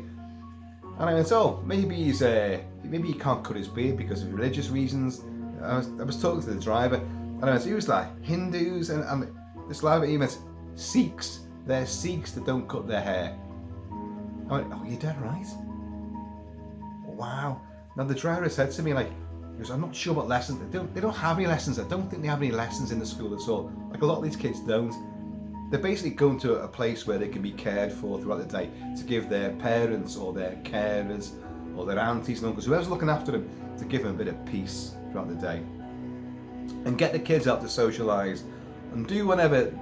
And I went, oh, maybe he can't cut his beard because of religious reasons. I was talking to the driver, and I went, he was like Hindus, and this lad, he went, Sikhs. They're Sikhs that don't cut their hair. I went, oh, you're dead right. Wow. Now the driver said to me, like, he goes, I'm not sure what lessons they don't have any lessons. I don't think they have any lessons in the school at all. Like, a lot of these kids don't. They're basically going to a place where they can be cared for throughout the day, to give their parents or their carers or their aunties and uncles, whoever's looking after them, to give them a bit of peace throughout the day. And get the kids out to socialise and do whatever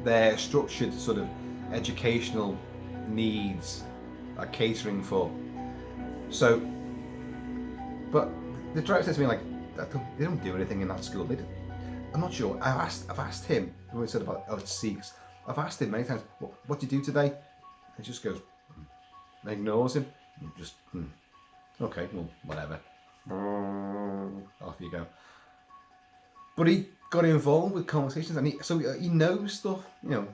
their structured sort of educational needs are catering for. So, but the driver says to me, like, they don't do anything in that school. I'm not sure. I've asked him, when we said about Sikhs, I've asked him many times, what do you do today? He just goes, and ignores him. And just, okay, well, whatever. Off you go. But he got involved with conversations, and he knows stuff, you know.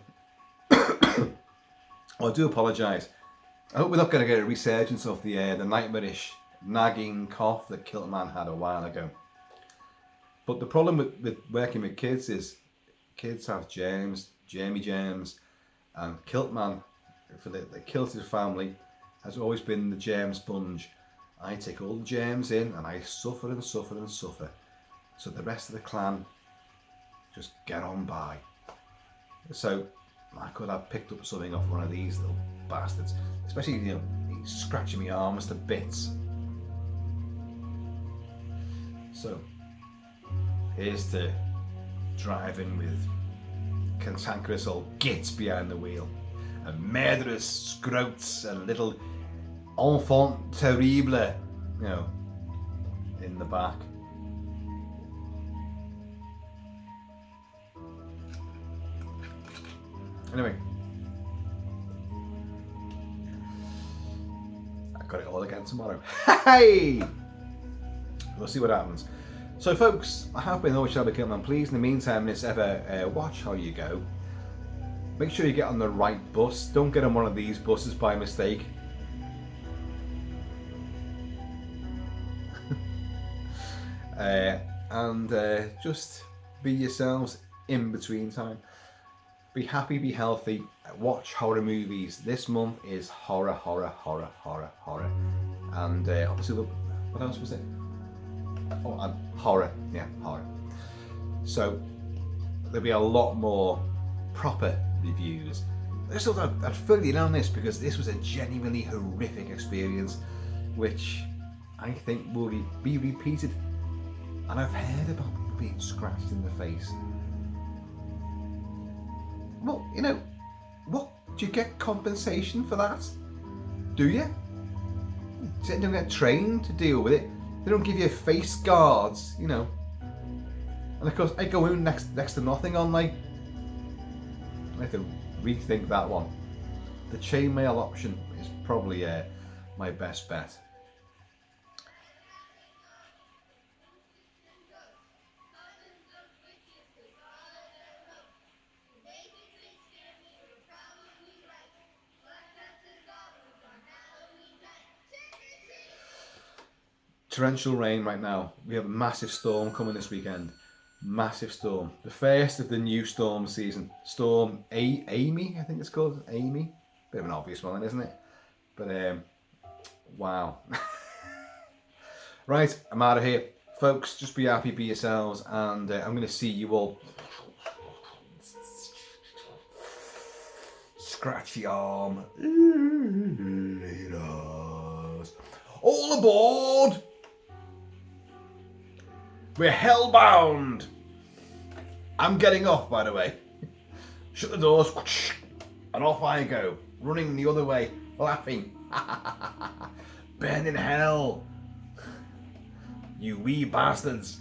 I do apologise. I hope we're not going to get a resurgence of the nightmarish, nagging cough that Kilt-Man had a while ago. But the problem with working with kids is kids have germs, germy germs, and Kilt-Man, for the Kilted family, has always been the germ sponge. I take all the germs in, and I suffer and suffer and suffer, so the rest of the clan just get on by. So I could have picked up something off one of these little bastards, especially, you know, he's scratching my arms to bits. So here's to driving with cantankerous old gits behind the wheel, and murderous scroats and little enfant terrible, you know, in the back. Anyway, I got it all again tomorrow. Hey! We'll see what happens. So folks, I have been always Shelby Kilt-Man. Please, in the meantime, this ever watch how you go. Make sure you get on the right bus. Don't get on one of these buses by mistake. And just be yourselves in between time. Be happy, be healthy, watch horror movies. This month is horror. And obviously, what else was it? Oh, and horror, yeah, horror. So there'll be a lot more proper reviews. I just thought I'd fill you in on this because this was a genuinely horrific experience, which I think will be repeated. And I've heard about people being scratched in the face. Well, you know, what, do you get compensation for that? Do you? You don't get trained to deal with it. They don't give you face guards, you know. And of course, I go in next to nothing on, like, I have to rethink that one. The chainmail option is probably my best bet. Torrential rain right now. We have a massive storm coming this weekend. Massive storm. The first of the new storm season. Storm Amy, I think it's called. Amy. Bit of an obvious one, isn't it? But wow. Right, I'm out of here. Folks, just be happy, be yourselves, and I'm going to see you all. Scratchy arm. All aboard! We're hellbound! I'm getting off, by the way. Shut the doors, and off I go, running the other way, laughing. Burn in hell, you wee bastards.